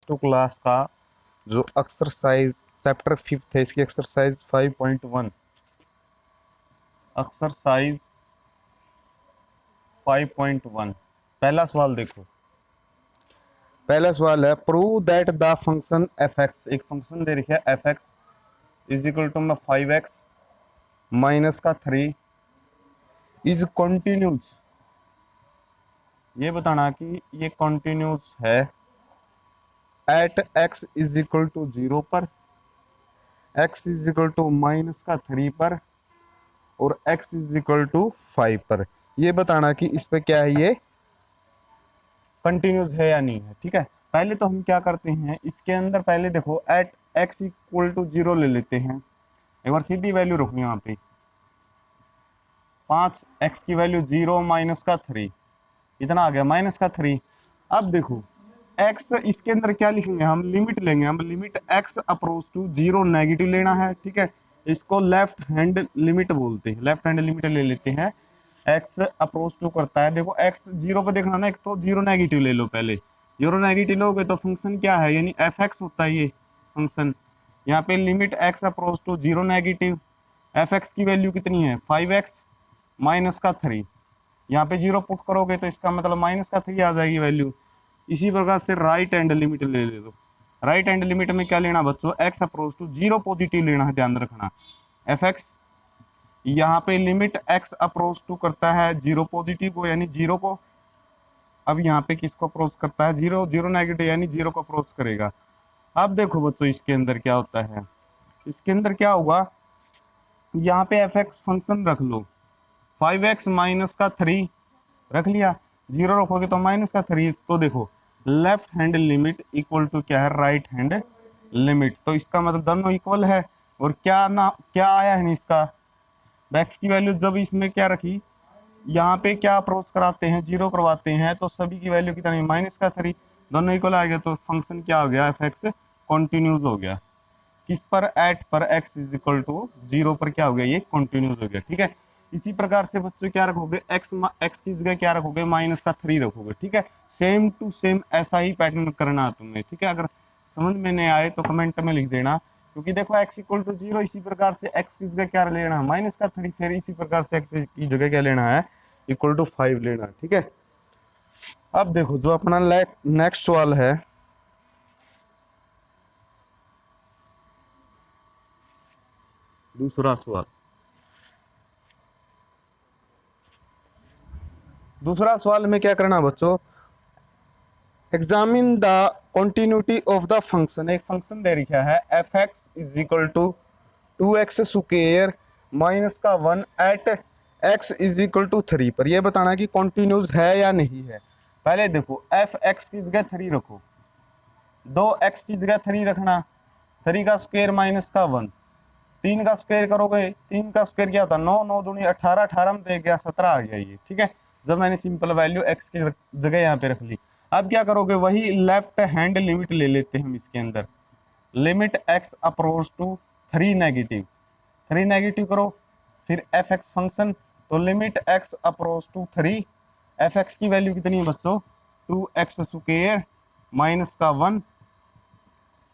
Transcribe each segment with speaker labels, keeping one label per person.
Speaker 1: +2 class का जो exercise chapter 5 है, इसकी एक्सरसाइज 5.1 एक्सरसाइज 5.1 पहला सवाल देखो। पहला सवाल है prove that the function f x, एक फंक्शन दे रखा है f x is equal to 5x minus का 3 इज कॉन्टिन्यूस। ये बताना कि ये कॉन्टिन्यूस है at x is equal to 0 पर, x is equal to minus का 3 पर और x इज इक्वल टू 5 पर। ये बताना कि इस पे क्या है, ये कंटिन्यूस है या नहीं है। ठीक है, पहले तो हम क्या करते हैं, इसके अंदर पहले देखो एट x इक्वल टू 0 ले लेते हैं। एक बार सीधी वैल्यू रखो यहाँ पे 5x की वैल्यू 0 माइनस का 3, इतना आ गया माइनस का 3। अब देखो x इसके अंदर क्या लिखेंगे, हम लिमिट लेंगे, हम limit x approach to 0 negative लेना है। ठीक है, इसको लेफ्ट हैंड लिमिट बोलते हैं, लेफ्ट हैंड लिमिट ले लेते हैं। x अप्रोच टू करता है, देखो x 0 पे देखना ना, एक तो 0 नेगेटिव ले लो, पहले 0 नेगेटिव लोगे तो फंक्शन क्या है, यानी एफ एक्स होता है ये फंक्शन। यहाँ पे limit x approach to 0 negative, f x की वैल्यू कितनी है 5x माइनस का 3, यहाँ पे 0 पुट करोगे तो इसका मतलब माइनस का 3 आ जाएगी वैल्यू। इसी प्रकार से राइट हैंड लिमिट ले ले दो। राइट हैंड लिमिट में क्या लेना बच्चों, x अप्रोच टू 0 पॉजिटिव लेना है, ध्यान रखना एफ एक्स। यहाँ पे लिमिट x अप्रोच टू करता है 0 पॉजिटिव को, यानी 0 को। अब यहाँ पे किसको अप्रोच करता है, 0 नेगेटिव, यानी 0 को अप्रोच करेगा। अब देखो बच्चों इसके अंदर क्या होता है, इसके अंदर क्या होगा, यहाँ पे एफ एक्स फंक्शन रख लो, 5x माइनस का 3 रख लिया, 0 रखोगे तो माइनस का 3। तो देखो left hand limit equal to क्या है, राइट हैंड लिमिट। तो इसका मतलब दोनों इक्वल है। और क्या ना क्या आया है इसका, x की वैल्यू जब इसमें क्या रखी, यहाँ पे क्या अप्रोच कराते हैं, 0 करवाते हैं, तो सभी की वैल्यू कितनी माइनस का 3, दोनों इक्वल आ गया। तो फंक्शन क्या हो गया, एफ एक्स कॉन्टिन्यूस हो गया। किस पर, एट पर x इज इक्वल टू 0 पर क्या हो गया, ये कॉन्टिन्यूस हो गया। ठीक है, इसी प्रकार से बच्चों क्या रखोगे, x की जगह क्या रखोगे, माइनस का 3 रखोगे। ठीक है, सेम टू सेम ऐसा ही पैटर्न करना है तुम्हें। ठीक है, अगर समझ में नहीं आए तो कमेंट में लिख देना, क्योंकि देखो x इक्वल टू 0, इसी प्रकार से x की जगह क्या लेना है, माइनस का 3, फिर इसी प्रकार से x की जगह क्या लेना है, इक्वल टू 5 लेना है। ठीक है, अब देखो जो अपना नेक्स्ट सवाल है, दूसरा सवाल। दूसरा सवाल में क्या करना बच्चों, examine the continuity of the function. एक फंक्शन दे रखा है f x is equal to 2x square minus का 1 at x is equal to 3 पर। यह बताना कि कॉन्टिन्यूस है या नहीं है। पहले देखो एफ एक्स की जगह 3 रखो, 2x की जगह 3 रखना, 3 का स्क्वायर माइनस का 1, 3 का स्क्वायर करोगे, 3 का स्क्वायर क्या होता है 9, 9 दूनी 18, 18 में दे गया 17 आ गया ये। ठीक है, जब मैंने सिंपल वैल्यू x की जगह यहाँ पे रख ली। अब क्या करोगे, वही लेफ्ट हैंड लिमिट ले लेते हैं हम इसके अंदर, limit x approach to 3 negative, 3 negative करो, फिर एफ एक्स फंक्शन, तो limit x approach to 3, F x की वैल्यू कितनी है बच्चों 2x स्क्वायर माइनस का 1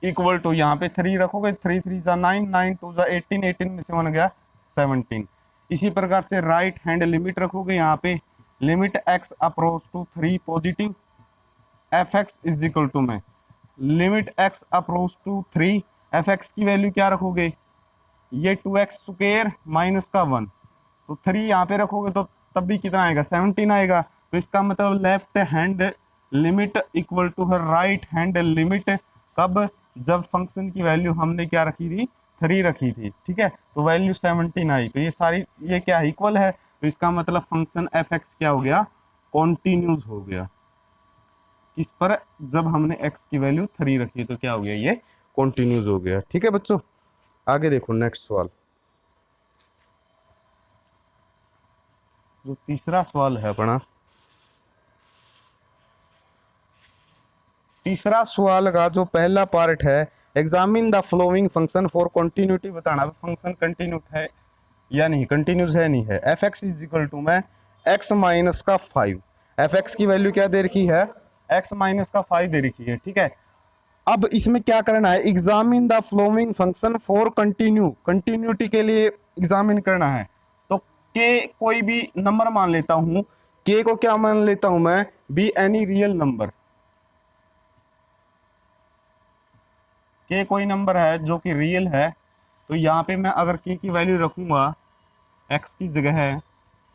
Speaker 1: इक्वल टू, यहाँ पे 3 रखोगे, 3 3 जा 9, 9 2 जा 18, 18 में से 1 गया 17। इसी प्रकार से राइट हैंड लिमिट रखोगे, यहाँ पे limit x approach to 3 positive, F x is equal to में limit x approach to 3, F x की वैल्यू क्या रखोगे, ये 2x स्क्वायर माइनस का 1, तो 3 यहाँ पे रखोगे तो तब भी कितना आएगा 17 आएगा। तो इसका मतलब left hand limit equal to है राइट हैंड लिमिट, कब, जब फंक्शन की वैल्यू हमने क्या रखी थी 3 रखी थी। ठीक है, तो वैल्यू 17 आई, तो ये सारी ये क्या है इक्वल है। तो इसका मतलब फंक्शन एफ एक्स क्या हो गया, कॉन्टिन्यूस हो गया। किस पर, जब हमने x की वैल्यू 3 रखी तो क्या हो गया, ये कॉन्टिन्यूस हो गया। ठीक है बच्चों, आगे देखो नेक्स्ट सवाल। जो तीसरा सवाल है अपना, तीसरा सवाल का जो पहला पार्ट है, examine the following function for continuity. बताना फंक्शन कंटिन्यूट है या नहीं, कंटिन्यूस है नहीं है। F x is equal to में x माइनस का 5, एफ एक्स की वैल्यू क्या दे रखी है, x माइनस का 5 दे रखी है। ठीक है, अब इसमें क्या करना है, examine the following function for continuity के लिए एग्जामिन करना है। तो के कोई भी नंबर मान लेता हूं, के को क्या मान लेता हूं मैं, बी एनी रियल नंबर। के कोई नंबर है जो कि रियल है, तो यहाँ पे मैं अगर के की वैल्यू रखूंगा एक्स की जगह है,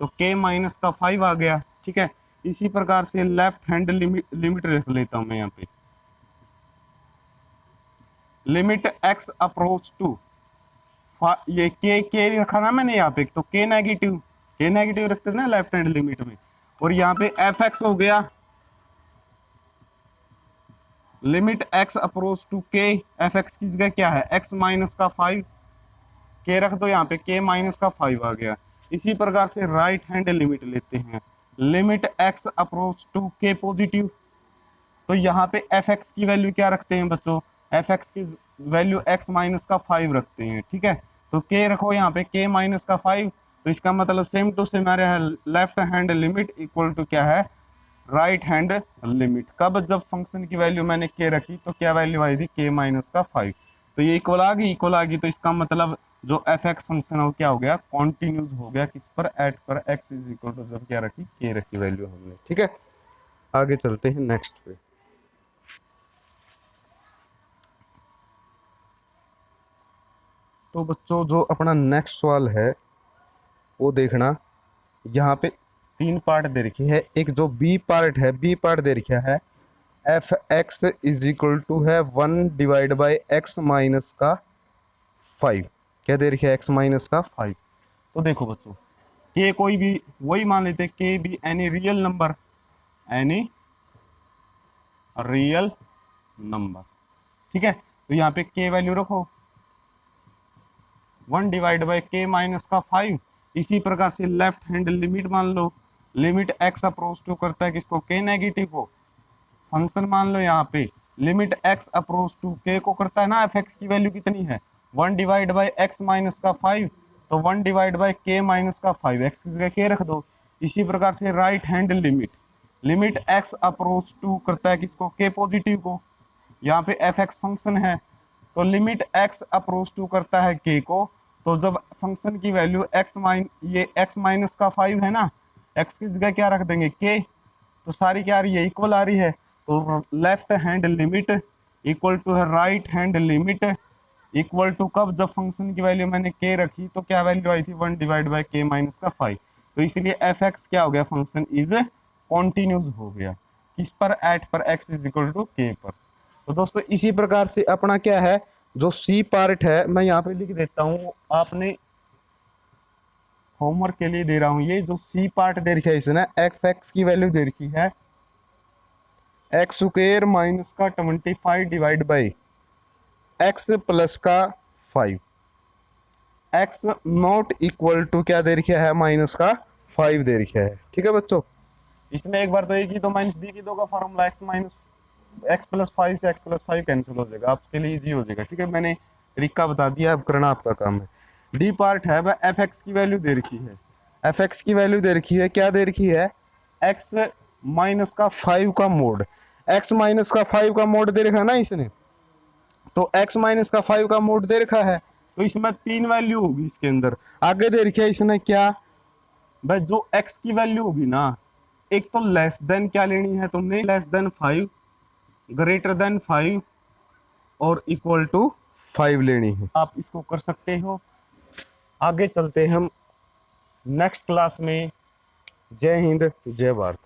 Speaker 1: तो के माइनस का 5 आ गया। ठीक है, इसी प्रकार से लेफ्ट हैंड लिमिट रख लेता हूं मैं यहाँ पे, लिमिट एक्स अप्रोच टू, ये के रखा ना मैंने यहाँ पे, तो के नेगेटिव रखते थे ना लेफ्ट हैंड लिमिट में, और यहाँ पे एफ एक्स हो गया, लिमिट एक्स अप्रोच टू के, एफ एक्स की जगह क्या है, एक्स माइनस का 5, के रख दो यहाँ पे, के माइनस का 5 आ गया। इसी प्रकार से राइट हैंड लिमिट लेते हैं, लिमिट एक्स अप्रोच टू के पॉजिटिव, तो यहाँ पे एफ एक्स की वैल्यू क्या रखते हैं बच्चों, एफ एक्स की वैल्यू एक्स माइनस का 5 रखते हैं। ठीक है, तो के रखो यहाँ पे के माइनस का 5, तो इसका मतलब सेम टू सेम आ रहा है, left hand limit equal to क्या है, राइट हैंड लिमिट। कब, जब फंक्शन की वैल्यू मैंने के रखी तो क्या वैल्यू आई थी, के माइनस का 5, तो ये इक्वल आ गई, तो इसका मतलब जो एफ एक्स फंक्शन है वो क्या हो गया, कॉन्टिन्यूज हो गया, किस पर, एट पर, एक्स इज इक्वल टू जब क्या रखी, के रखी वैल्यू हमने। ठीक है, आगे चलते हैं नेक्स्ट पे। तो बच्चों जो अपना नेक्स्ट सवाल है वो देखना, यहाँ पे 3 पार्ट दे रखी है, एक जो बी पार्ट है, बी पार्ट दे रखा है f x is equal to है 1 डिवाइड बाई एक्स माइनस का 5, क्या दे रखा है, एक्स माइनस का 5। तो देखो बच्चों, के कोई भी, वही मान लेते हैं के भी any real number, any real number. ठीक है, तो यहाँ पे के वैल्यू रखो 1 डिवाइड बाई के माइनस का 5, इसी प्रकार से लेफ्ट हैंड लिमिट मान लो, लिमिट एक्स अप्रोच टू करता है किसको, के नेगेटिव को, फंक्शन मान लो यहाँ पे लिमिट एक्स अप्रोच टू के को करता है ना, एफ एक्स की वैल्यू कितनी है 1 डिवाइड बाई एक्स माइनस का 5, तो 1 डिवाइड बाई के माइनस का 5, एक्स की जगह के रख दो। इसी प्रकार से right hand limit x approach to करता है किसको, के पॉजिटिव को, यहाँ पे एफ एक्स फंक्शन है, तो लिमिट एक्स अप्रोच टू करता है के को, तो जब फंक्शन की वैल्यू ये एक्स माइनस का 5 है ना, एक्स की जगह क्या रख देंगे, के, तो सारी क्या आ रही है, इक्वल आ रही है, तो left hand limit equal to है right hand limit equal to, कब, जब फंक्शन की वैल्यू मैंने के रखी तो क्या वैल्यू आई थी, 1 डिवाइड बाई के माइनस का 5, तो इसलिए एफ एक्स क्या हो गया, फंक्शन इज कॉन्टिन्यूस हो गया, किस पर, एट पर, एक्स इज इक्वल टू के पर। तो दोस्तों इसी प्रकार से अपना क्या है, जो सी पार्ट है मैं यहाँ पे लिख देता हूँ, आपने होमवर्क के लिए दे रहा हूँ, ये जो सी पार्ट दे रखा है इसने, एफ एक्स की वैल्यू दे रखी है एक्स स्क्वायर माइनस का 25 डिवाइड बाई एक्स प्लस का 5, एक्स नॉट इक्वल टू क्या दे रखा है, माइनस का 5 दे रखा है। ठीक है बच्चों, इसमें एक बार तो एक ही तो माइनस डी की दो का फॉर्मूला एक्स प्लस 5 से एक्स प्लस 5 कैंसिल हो जाएगा, आपके लिए इजी हो जाएगा। ठीक है, मैंने तरीका बता दिया, अब करना आपका काम है। डी पार्ट है वह एफ एक्स की वैल्यू दे रखी है, एफ एक्स की वैल्यू दे रखी है, क्या दे रखी है, एक्स माइनस का 5 का मोड, एक्स माइनस का 5 का मोड दे रखा है ना इसने, तो एक्स माइनस का 5 का मोड दे रखा है, तो इसमें 3 वैल्यू होगी इसके अंदर। आगे दे रखी है इसने क्या भाई, जो एक्स की वैल्यू होगी ना, एक तो लेस देन क्या लेनी है तुमने, लेस देन 5, ग्रेटर देन 5 और इक्वल टू 5 लेनी है। आप इसको कर सकते हो। आगे चलते हैं हम नेक्स्ट क्लास में। जय हिंद, जय भारत।